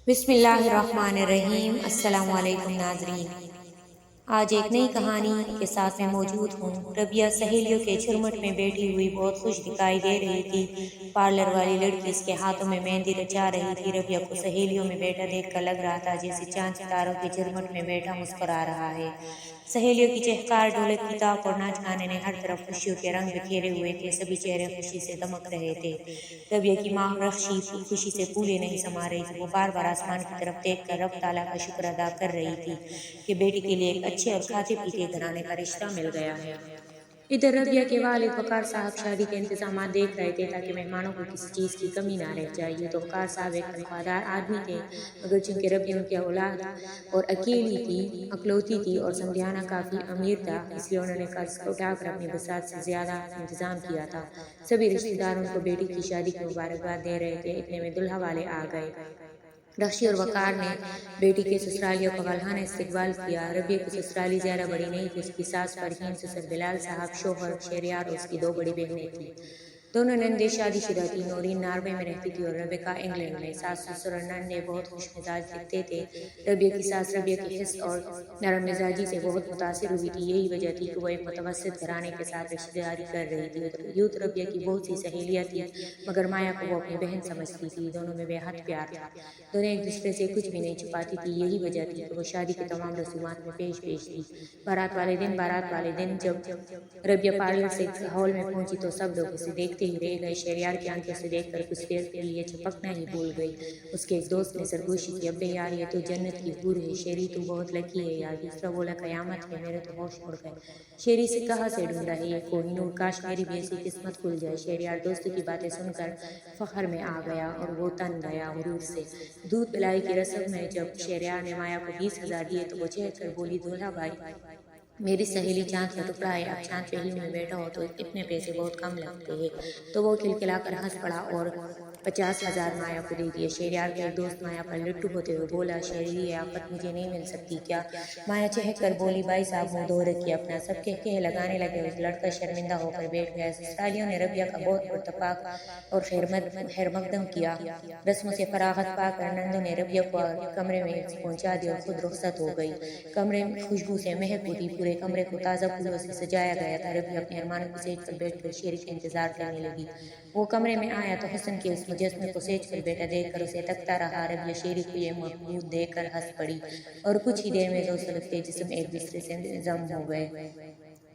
بسم اللہ الرحمن الرحیم۔ السلام علیکم ناظرین، آج ایک نئی کہانی کے ساتھ میں موجود ہوں۔ ربیہ سہیلیوں کے جھرمٹ میں بیٹھی ہوئی بہت خوش دکھائی دے رہی تھی۔ پارلر والی لڑکی اس کے ہاتھوں میں مہندی رچا رہی تھی۔ ربیہ کو سہیلیوں میں بیٹھا دیکھ کر لگ رہا تھا جیسے چاند ستاروں کے جھرمٹ میں بیٹھا مسکرا رہا ہے۔ سہیلیوں کی چہکار، ڈھولک کی تاپ اور ناچ گانے نے ہر طرف خوشیوں کے رنگ بکھیرے ہوئے تھے۔ سبھی چہرے خوشی سے دمک رہے تھے۔ ربیہ کی ماں رخشی خوشی سے پھولے نہیں سما رہی تھی۔ وہ بار بار آسمان کی طرف دیکھ کر رب تعالیٰ کا شکر ادا کر رہی تھی کہ بیٹی کے لیے ایک اچھے اور کھاتے پیتے گھرانے کا رشتہ مل گیا ہے۔ ادھر ربیہ کے والد وقار صاحب شادی کے انتظامات دیکھ رہے تھے تاکہ مہمانوں کو کسی چیز کی کمی نہ رہ جائے۔ یوں تو وقار صاحب ایک وفادار آدمی تھے، مگر چونکہ ربیہ ان کی اولاد اور اکلوتی تھی اور سمدھیانہ کافی امیر تھا، اس لیے انہوں نے قرض اٹھا کر اپنی بساط سے زیادہ انتظام کیا تھا۔ سبھی رشتہ دار ان کو بیٹی کی شادی کی مبارکباد دے رہے تھے، اتنے میں دلہا والے آ گئے۔ رخشی اور وقار نے بیٹی کے سسرالیوں کا والہانہ استقبال کیا۔ ربیہ کی سسرالی زیادہ بڑی نہیں تھی۔ اس کی ساس فرحین، سسر بلال صاحب، شوہر شہریار اور اس کی دو بڑی بہنیں تھیں۔ دونوں نندیں شادی شدہ تھیں۔ نورین ناروے میں رہتی تھی اور ربیکہ انگلینڈ میں۔ ساس سسر اور نندیں بہت خوش مزاج دکھتے تھے۔ ربیہ کی ساس ربیہ کی حس اور نرم مزاجی سے بہت متاثر ہوئی تھی۔ یہی وجہ تھی کہ وہ ایک متوسط گھرانے کے ساتھ رشتہ داری کر رہی تھی۔ یوں تو ربیہ کی بہت سی سہیلیاں تھیں، مگر مایا کو وہ اپنی بہن سمجھتی تھی۔ دونوں میں بے حد پیار تھا۔ دونوں ایک دوسرے سے کچھ بھی نہیں چھپاتی تھی۔ یہی وجہ تھی کہ وہ شادی کی تمام رسومات میں پیش تھی۔ بارات والے دن جب ربیہ پارلر سے ہال میں پہنچی تو سب لوگ اسے دیکھتے ہی رہ گئے۔ شہریار کی آنکھیں اسے دیکھ کر کچھ دیر کے لیے چھپکنا ہی بھول گئی۔ اس کے ایک دوست نے سرگوشی کی، ابے یار یہ تو جنت کی حور ہے، شیری تو بہت لکی ہے یار۔ دوسرا بولا قیامت ہے، میرے تو ہوش اڑ گئے، شیری سے کہاں سے ڈھونڈا ہے یہ کوہ نور، کاش میری بھی ایسی قسمت کھل جائے۔ شہریار دوست کی باتیں سن کر فخر میں آ گیا اور وہ تن گیا غرور سے۔ دودھ پلائی کی رسم میں جب شہریار نے مایا کو 20,000 دیے تو وہ چہک کر بولی، دولہا بھائی میری سہیلی چاند کا ٹکڑا ہے، اب چاند پہلو میں بیٹھا ہو تو اتنے پیسے بہت کم لگتے ہیں۔ تو وہ کھلکھلا کر ہنس پڑا اور 50,000 مایا کو دے دیے۔ شہریار کا ایک دوست مایا پر لٹو ہوتے ہوئے بولا، شہری یہ آفت مجھے نہیں مل سکتی کیا؟ مایا چہک کر بولی، بھائی صاحب منہ دھو رکھیے اپنا۔ سب کہہ لگانے لگے اور لڑکا شرمندہ ہو کر بیٹھ گیا۔ سسرالیوں نے ربیہ کا بہت پرتپاک اور خیر مقدم کیا۔ رسموں سے فراغت پا کر نندوں نے ربیہ کو کمرے میں پہنچا دیا اور خود رخصت ہو گئی۔ کمرے میں خوشبو سے مہک اٹھی، پورے کمرے کو تازہ پھولوں سے سجایا گیا تھا۔ ربیہ اپنے ارمانوں کو سیج کر بیٹھ کر شیری کا انتظار کرنے لگی۔ وہ کمرے میں آیا تو حسن کے اس مجسمے کو سیج کر بیٹھا دیکھ کر اسے تکتا رہا۔ ربیہ شیری کو یہ محبوب دیکھ کر ہنس پڑی اور کچھ ہی دیر میں دو سلگتے جسم ایک دوسرے سے ضم ہو گئے۔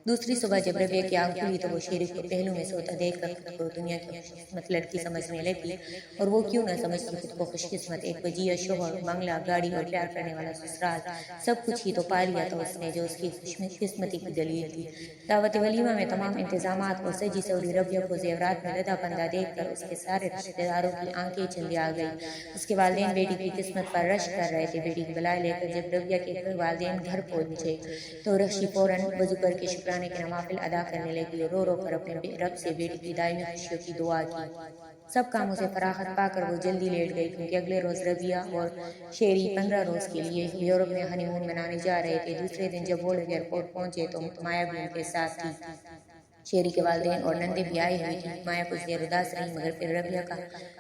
دوسری صبح جب ربیہ کی آنکھ کھلی تو وہ شیری کو پہلو میں سوتا دیکھ کر خود کو دنیا کی خوش قسمت لڑکی سمجھنے لگی، اور وہ کیوں نہ سمجھتی خود کو خوش قسمت۔ ایک وجیہ شوہر، بنگلہ، گاڑی اور پیار کرنے والا سسرال، سب کچھ ہی تو پا لیا تھا اس نے جو اس کی خوش قسمتی کی دلیل تھی۔ دعوت ولیمہ میں تمام انتظامات اور سجی سوری ربیہ کو زیورات میں لدا پندہ دیکھ کر اس کے سارے رشتہ داروں کی آنکھیں چندی آ گئی۔ اس کے والدین بیٹی کی قسمت پر رشک کر رہے تھے۔ بیٹی کی بلائے لے کر جب ربیہ کے والدین گھر پہنچے تو رخشی فوراً وضو کر کے شکرانے کے نوافل ادا کرنے لگی اور رو رو کر اپنے رب سے بیٹی کی دائمی خوشیوں کی دعا کی۔ سب کاموں سے فراغت پا کر وہ جلدی لیٹ گئی کیونکہ اگلے روز ربیہ اور شیری 15 روز کے لیے یورپ میں ہنی مون منانے جا رہے تھے۔ دوسرے دن جب وہ لوگ ایئرپورٹ پہنچے تو مایا بھی ان کے ساتھ تھی۔ شیری کے والدین اور نندیں بھی آئی ہوئی تھیں۔ مایا کچھ دیر اداس رہی، مگر پھر ربیہ کا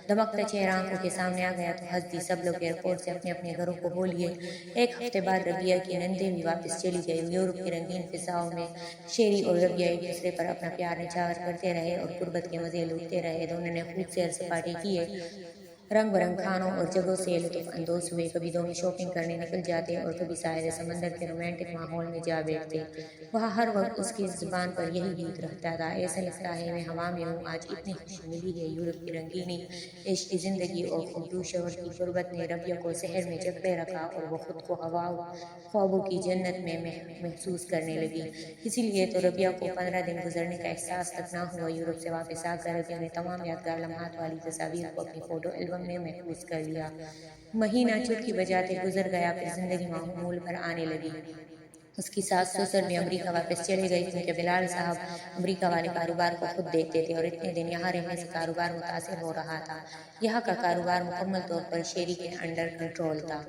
دمکتا چہرہ آنکھوں کے سامنے آ گیا تو ہنس دی۔ سب لوگ ایئرپورٹ سے اپنے اپنے گھروں کو ہو لیے۔ ایک ہفتے بعد ربیہ کی نندیں بھی واپس چلی گئیں۔ یورپ کی رنگین فضاؤں میں شیری اور ربیہ ایک دوسرے پر اپنا پیار نچھاور کرتے رہے اور قربت کے مزے لوٹتے رہے۔ دونوں نے خوب سیر سپاٹے کیے، رنگ برنگ کھانوں اور جگہوں سے لطف اندوز ہوئے۔ کبھی دونوں شاپنگ کرنے نکل جاتے اور کبھی ساحل سمندر کے رومانٹک ماحول میں جا بیٹھتے۔ وہاں ہر وقت اس کی زبان پر یہی گیت رہتا تھا، ایسا لگتا ہے میں ہوا میں ہوں، آج اتنی خوشی ملی ہے۔ یورپ کی رنگینی، عشقی زندگی اور خبدوش شوہر کی قربت نے ربیہ کو سحر میں جکڑے رکھا اور وہ خود کو خوابوں کی جنت میں محسوس کرنے لگی۔ اسی لیے تو ربیہ کو 15 دن گزرنے کا احساس تک نہ ہوا۔ یورپ سے واپس آ کر ربیہ نے تمام یادگار لمحات والی تصاویر کو اپنی فوٹو البم میں محفوظ کر لیا۔ مہینہ چٹکی بجاتے گزر گیا، پھر زندگی معمول پر آنے لگی۔ اس کی ساس سسر بھی امریکہ واپس چلے گئے کیونکہ بلال صاحب امریکہ والے کاروبار کو خود دیکھتے تھے اور اتنے دن یہاں رہنے سے کاروبار متاثر ہو رہا تھا۔ یہاں کا کاروبار مکمل طور پر شیری کے انڈر کنٹرول تھا۔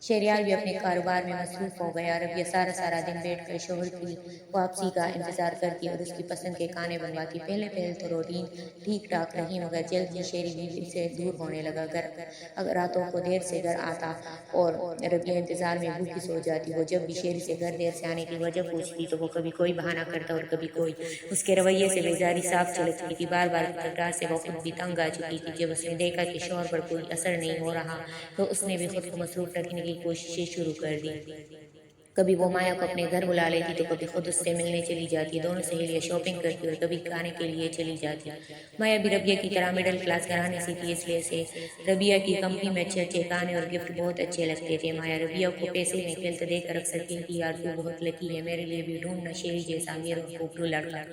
شہریار بھی اپنے کاروبار میں مصروف ہو گیا۔ ربیہ سارا دن بیٹھ کر شوہر کی واپسی کا انتظار کرتی اور اس کی پسند کے کھانے بنواتی۔ پہلے تو روٹین ٹھیک ٹھاک رہی، مگر جلد ہی شہری بیوی سے دور ہونے لگا۔ اگر راتوں کو دیر سے گھر آتا اور ربیہ انتظار میں بھوکی سو جاتی۔ وہ جب بھی شہری سے گھر دیر سے آنے کی وجہ پوچھتی تو وہ کبھی کوئی بہانہ کرتا اور کبھی کوئی۔ اس کے رویے سے بیزاری صاف جھلکتی تھی۔ بار کی تکرار سے وہ خود بھی تنگ آ چکی تھی۔ جب اس نے دیکھا کہ شوہر پر کوئی اثر نہیں ہو رہا تو اس نے بھی خود کو مصروف رکھنے کی کوششیں شروع کر دی۔ کبھی وہ مایا کو اپنے گھر بلا لیتی تو کبھی خود اس سے ملنے چلی جاتی۔ دونوں سہیلیاں شاپنگ کرتی اور کبھی کھانے کے لیے چلی جاتی۔ مایا بھی ربیہ کی طرح مڈل کلاس گھرانے سے تھی، اس لیے اسے ربیہ کی کمپنی میں اچھے کھانے اور گفٹ بہت اچھے لگتے تھے۔ مایا ربیہ کو پیسے میں کھیلتے دیکھ کر اکثر کہتی، یار تو بہت لکی ہے، میرے لیے بھی ڈھونڈنا شیری جیسا امیر اور خوبصورت لڑکا۔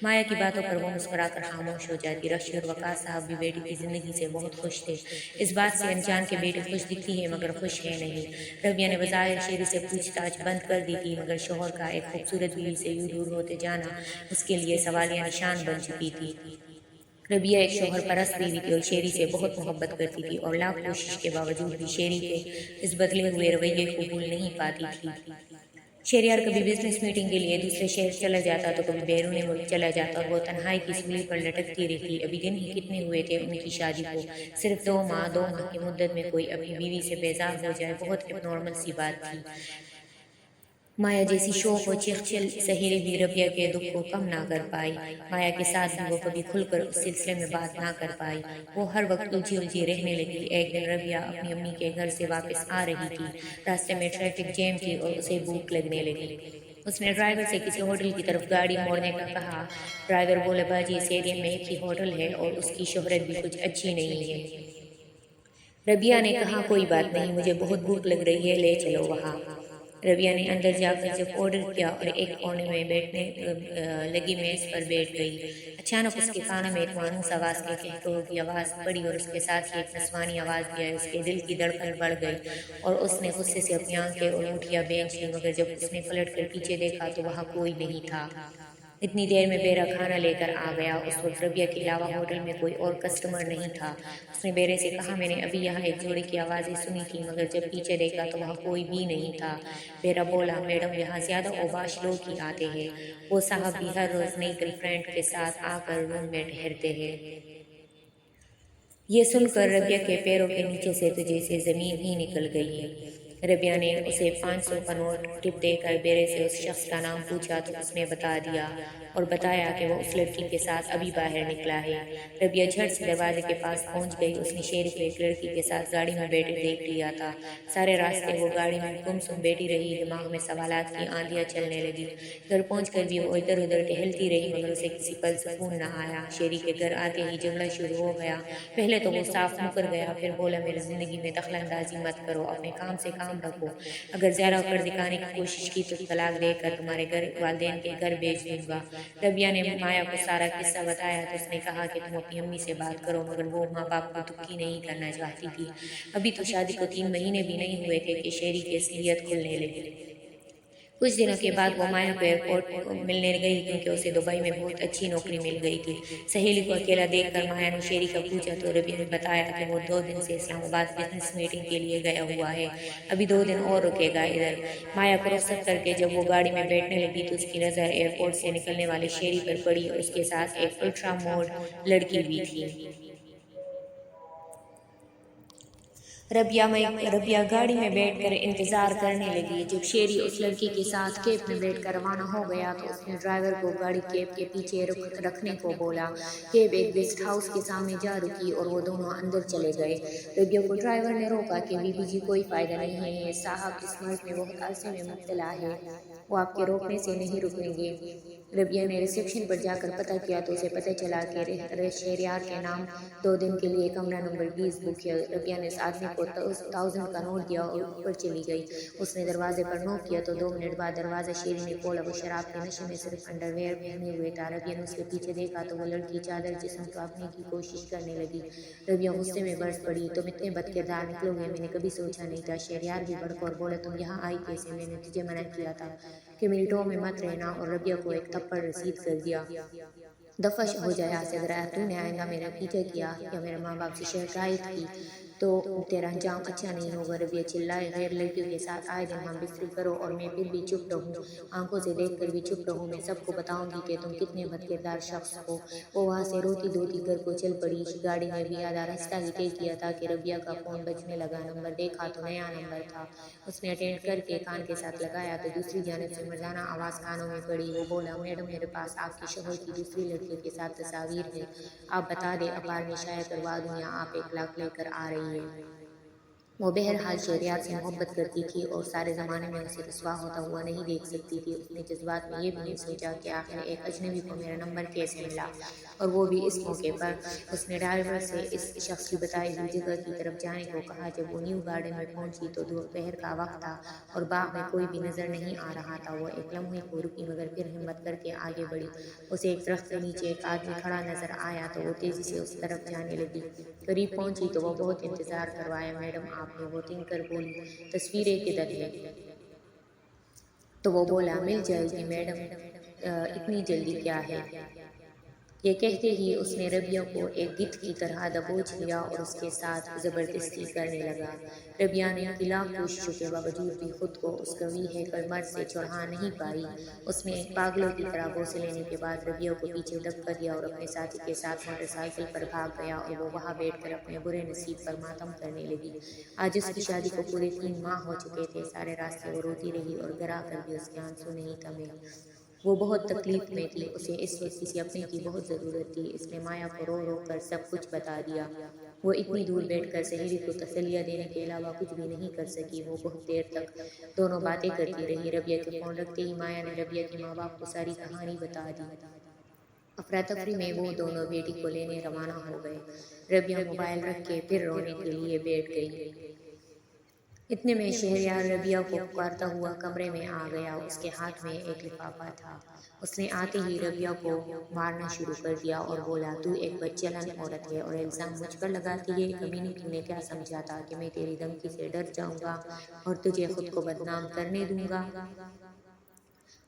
مایا کی باتوں پر وہ مسکرا کر خاموش ہو جاتی۔ رشی اور وقاص صاحب بھی بیٹی کی زندگی سے بہت خوش تھے۔ اس بات سے انجان کے بیٹی خوش دکھتی ہے مگر خوش ہے نہیں۔ ربیہ نے بظاہر شیری سے پوچھ تاچھ بند کر دی تھی، مگر شوہر کا ایک خوبصورت بیوی سے یوں دور ہوتے جانا اس کے لیے سوالیہ نشان بن چکی تھی۔ ربیہ ایک شوہر پرست بیوی تھی اور شیری سے بہت محبت کرتی تھی اور لاکھ کوشش کے باوجود بھی شیری کے اس بدلے ہوئے رویے قبول نہیں پاتی تھی۔ شہریار کبھی بزنس میٹنگ کے لیے دوسرے شہر چلا جاتا تو کبھی بیرون ملک چلا جاتا اور وہ تنہائی کی سولی پر لٹکتی رہتی۔ ابھی دن ہی کتنے ہوئے تھے ان کی شادی کو، صرف 2 ماہ کی مدت میں کوئی اپنی بیوی سے بیزار ہو جائے بہت اب نارمل سی بات تھی۔ مایا جیسی شوق و چیخچل سہیلی بھی ربیہ کے دکھ کو کم نہ کر پائی۔ مایا کے ساتھ بھی وہ کبھی کھل کر اس سلسلے میں بات نہ کر پائی۔ وہ ہر وقت الجھی رہنے لگی۔ ایک دن ربیہ اپنی امی کے گھر سے واپس آ رہی تھی۔ راستے میں ٹریفک جیم تھی اور اسے بھوک لگنے لگی۔ اس نے ڈرائیور سے کسی ہوٹل کی طرف گاڑی موڑنے کا کہا۔ ڈرائیور بولا، باجی اس ایریا میں ایک ہی ہوٹل ہے اور اس کی شہرت بھی کچھ اچھی نہیں ہے۔ ربیہ نے کہا، کوئی بات نہیں، مجھے بہت بھوک لگ رہی ہے، لے چلو وہاں۔ ربیہ نے اندر جا کر جب آرڈر کیا اور ایک کونے میں بیٹھنے لگی میز پر بیٹھ گئی، اچانک اس کے کانوں میں ایک مانوس آواز کے کہکہوں کی آواز پڑی اور اس کے ساتھ ہی ایک نسوانی آواز بھی آئی۔ اس کے دل کی دھڑکن بڑھ گئی اور اس نے غصے سے اپنی آنکھیں اور ہونٹیاں بھینچ لیں، مگر جب اس نے پلٹ کر پیچھے دیکھا تو وہاں کوئی نہیں تھا۔ اتنی دیر میں بیرا کھانا لے کر آ گیا۔ اس وقت ربیہ کے علاوہ ہوٹل میں کوئی اور کسٹمر نہیں تھا۔ اس نے بیرے سے کہا، میں نے ابھی یہاں ایک جوڑے کی آوازیں سنی تھی، مگر جب پیچھے دیکھا تو وہاں کوئی بھی نہیں تھا۔ بیرا بولا، میڈم یہاں زیادہ اوباش لوگ ہی آتے ہیں، وہ صاحب بھی ہر روز نئی گرل فرینڈ کے ساتھ آ کر روم میں ٹھہرتے ہیں۔ یہ سن کر ربیہ کے پیروں کے نیچے سے تو جیسے زمین ہی نکل گئی۔ ربیہ نے اسے 500 کا نوٹ ٹپ دے کر بیرے سے اس شخص کا نام پوچھا تو اس نے بتا دیا اور بتایا کہ وہ اس لڑکی کے ساتھ ابھی باہر نکلا ہے۔ ربیہ جھٹ سے دروازے کے پاس پہنچ گئی۔ اس نے شیری کو ایک لڑکی کے ساتھ گاڑی میں بیٹھے دیکھ لیا تھا۔ سارے راستے وہ گاڑی میں گمسم بیٹھی رہی، دماغ میں سوالات کی آندیاں چلنے لگی۔ گھر پہنچ کر بھی وہ ادھر ادھر ٹہلتی رہی، مگر اسے کسی پل سکون نہ آیا۔ شیری کے گھر آتے ہی جھگڑا شروع ہو گیا۔ پہلے تو وہ صاف مکر گیا، پھر بولا، میری زندگی میں دخل اندازی مت کرو، اپنے کام سے کام رکھو، اگر زیادہ کر دکھانے کی کوشش کی تو طلاق دے کر تمہارے والدین کے گھر بھیج دوں گا۔ ربیہ نے مایا کو سارا قصہ بتایا تو اس نے کہا کہ تم اپنی امی سے بات کرو، مگر وہ ماں باپ کو دکھی نہیں کرنا چاہتی تھی۔ ابھی تو شادی کو 3 مہینے بھی نہیں ہوئے تھے کہ شیری کی اصلیت کھلنے لگی۔ کچھ دنوں کے بعد وہ مایا کو ایئرپورٹ ملنے گئی کیونکہ اسے دبئی میں بہت اچھی نوکری مل گئی تھی۔ سہیلی کو اکیلا دیکھ کر مایا نے شیری کا پوچھا تو ربیہ نے بتایا کہ وہ 2 دن سے اسلام آباد بزنس میٹنگ کے لیے گیا ہوا ہے، ابھی 2 دن اور رکے گا ادھر۔ مایا کو رخصت کر کے جب وہ گاڑی میں بیٹھنے لگی تو اس کی نظر ایئرپورٹ سے نکلنے والے شیری پر پڑی اور اس کے ساتھ ایک الٹرا موڈ لڑکی بھی تھی۔ ربیہ گاڑی میں بیٹھ کر انتظار کرنے لگی۔ جب شیری اس لڑکی کے ساتھ کیب میں بیٹھ کر روانہ ہو گیا تو اس نے ڈرائیور کو گاڑی کیب کے پیچھے رکھنے کو بولا۔ کیب ایک گیسٹ ہاؤس کے سامنے جا رکی اور وہ دونوں اندر چلے گئے۔ ربیہ کو ڈرائیور نے روکا کہ بی بی جی کوئی فائدہ نہیں ہے، صاحب اس مرض میں بہت عرصے میں مبتلا ہے، وہ آپ کے روکنے سے نہیں رکیں گے۔ ربیہ نے ریسیپشن پر جا کر پتہ کیا تو اسے پتہ چلا کہ شہریار کے نام 2 دن کے لیے کمرہ نمبر 20 بک ہے۔ ربیہ نے اس آدمی کو 1000 کا نوٹ دیا اور اوپر چلی گئی۔ اس نے دروازے پر نوک کیا تو 2 منٹ بعد دروازہ شیری نے کھولا۔ وہ شراب کے نشے میں صرف انڈر ویئر پہنے ہوئے تھا۔ ربیہ نے اس کے پیچھے دیکھا تو وہ لڑکی چادر جسم کاٹنے کی کوشش کرنے لگی۔ ربیہ غصے میں برس پڑی، تم اتنے بد کردار نکلو گے میں نے کبھی سوچا نہیں تھا۔ شہریار بھی بھڑکا اور بولا، تم یہاں آئی کیسے؟ میں نے تجھے منع کیا تھا کہ میری ٹو میں مت رہنا، اور ربیہ کو ایک تھپڑ رسید کر دیا۔ دفع ہو جائے یہاں سے، اگر تو نے آئندہ میرا پیچھا کیا یا میرے ماں باپ سے شکایت کی تو تیرا انجام اچھا نہیں ہوگا۔ ربیہ چلائے، غیر لڑکیوں کے ساتھ آئے دن ہم بستری کرو اور میں پھر بھی چپ رہوں، آنکھوں سے دیکھ کر بھی چپ رہوں، میں سب کو بتاؤں گی کہ تم کتنے بد کردار شخص ہو۔ وہ وہاں سے روتی دھوتی گھر کو چل پڑی۔ گاڑی میں بھی آدھا راستہ ہی طے کیا تھا کہ ربیہ کا فون بجنے لگا۔ نمبر دیکھا تو نیا نمبر تھا۔ اس نے اٹینڈ کر کے کان کے ساتھ لگایا تو دوسری جانب سے مردانہ آواز کانوں میں پڑی۔ وہ بولا، میڈم میرے پاس آپ کے شوہر کی دوسری لڑکیوں کے ساتھ تصاویر ہے، آپ بتا دیں اخبار میں شائع کروا دوں یا آپ 1 لاکھ لے کر آ رہی ہیں۔ وہ بہرحال شہریار سے محبت کرتی تھی اور سارے زمانے میں اسے رسوا ہوتا ہوا نہیں دیکھ سکتی تھی۔ اس نے جذبات میں یہ بھی نہیں سوچا کہ آخر ایک اجنبی کو میرا نمبر کیسے ملا، اور وہ بھی اس موقع پر۔ اس نے ڈرائیور سے اس شخص کی بتائی ہوئی جگہ کی طرف جانے کو کہا۔ جب وہ نیو گارڈن میں پہنچی تو دوپہر کا وقت تھا اور باغ میں کوئی بھی نظر نہیں آ رہا تھا۔ وہ ایک لمحے کو رکی مگر پھر ہمت کر کے آگے بڑھی۔ اسے ایک درخت کے نیچے ایک آدمی کھڑا نظر آیا تو وہ تیزی سے اس طرف جانے لگی۔ قریب پہنچی تو وہ بہت انتظار کروایا۔ میڈم آپ نے؟ وہ تن کر بولی۔ تصویریں کدھر ہیں؟ تو وہ بولا، مل جائے گی میڈم، اتنی جلدی کیا ہے؟ یہ کہتے ہی اس نے ربیہ کو ایک گدھ کی طرح دبوچ لیا اور اس کے ساتھ زبردستی کرنے لگا۔ ربیہ نے لاکھ کوششوں کے باوجود بھی خود کو اس قوی ہیکل مرد سے چھڑا نہیں پائی۔ اس نے پاگلوں کی طرح بوسے لینے کے بعد ربیہ کو پیچھے دھکا دیا اور اپنے ساتھی کے ساتھ موٹر سائیکل پر بھاگ گیا، اور وہ وہاں بیٹھ کر اپنے برے نصیب پر ماتم کرنے لگی۔ آج اس کی شادی کو پورے 3 ماہ ہو چکے تھے۔ سارے راستے وہ روتی رہی اور گھر آ کر بھی اس کے آنسو نہیں تھمے۔ وہ بہت تکلیف میں تھی، اسے اس وقت کسی اپنے کی بہت ضرورت تھی۔ اس نے مایا کو رو رو کر سب کچھ بتا دیا۔ وہ اتنی دور بیٹھ کر سہیلی کو تسلیاں دینے کے علاوہ کچھ بھی نہیں کر سکی۔ وہ بہت دیر تک دونوں باتیں کرتی رہی۔ ربیہ کے فون رکھتے ہی مایا نے ربیہ کے ماں باپ کو ساری کہانی بتا دی۔ افراتفری میں وہ دونوں بیٹی کو لینے روانہ ہو گئے۔ ربیہ موبائل رکھ کے پھر رونے کے لیے بیٹھ گئی۔ اتنے میں شہریار ربیہ کو پکارتا ہوا کمرے میں آ گیا۔ اس کے ہاتھ میں ایک لفافہ تھا۔ اس نے آتے ہی ربیہ کو مارنا شروع کر دیا اور بولا، تو ایک بدچلن عورت ہے اور الزام مجھ پر لگاتی ہے۔ کمینی، تو نے کیا سمجھا تھا کہ میں تیری دھمکی سے ڈر جاؤں گا اور تجھے خود کو بدنام کرنے دوں گا؟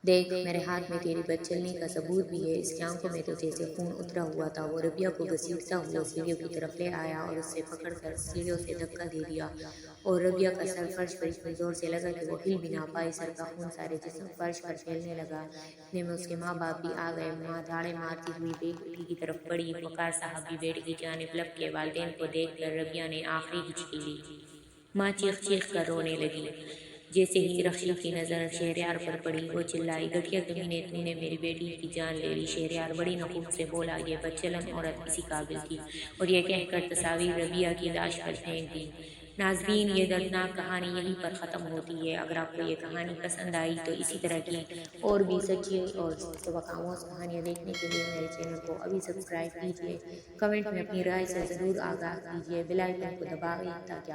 دیکھ، میرے ہاتھ میں تیری بدچلنی کا ثبوت بھی ہے۔ اس کی آنکھوں میں تو جیسے خون اترا ہوا تھا۔ وہ ربیہ کو گھسیٹتا ہوا سیڑھیوں کی طرف لے آیا اور اسے پکڑ کر سیڑھیوں سے دھکا دے دیا، اور ربیہ کا سر فرش پر اتنی زور سے لگا کہ وہ ہل بھی نہ پائی۔ سر کا خون سارے جسم فرش پر پھیلنے لگا۔ اتنے میں اس کے ماں باپ بھی آ گئے۔ ماں دھاڑے مارتی ہوئی بیٹی کی طرف بڑھی۔ وقار صاحب بھی بیٹی کی جانب لپکے۔ والدین کو دیکھ کر ربیہ نے آخری ہچکی لی۔ ماں چیخ چیخ کر رونے لگی۔ جیسے ہی رخشی کی نظر شہریار پر پڑی، وہ چلائی، گھٹیا کمینے، تو نے میری بیٹی کی جان لے لی۔ شہریار بڑی نخوت سے بولا، یہ بدچلن عورت اسی قابل تھی، اور یہ کہہ کر تصاویر ربیہ کی لاش پر پھینک دی۔ ناظرین، یہ دردناک کہانی یہیں پر ختم ہوتی ہے۔ اگر آپ کو یہ کہانی پسند آئی تو اسی طرح کی اور بھی سچی اور سبق آموز کہانیاں دیکھنے کے لیے میرے چینل کو ابھی سبسکرائب کیجیے۔ کمنٹ میں اپنی رائے سے ضرور آگاہ کیجیے۔ بیل آئیکن کو دبائیں تاکہ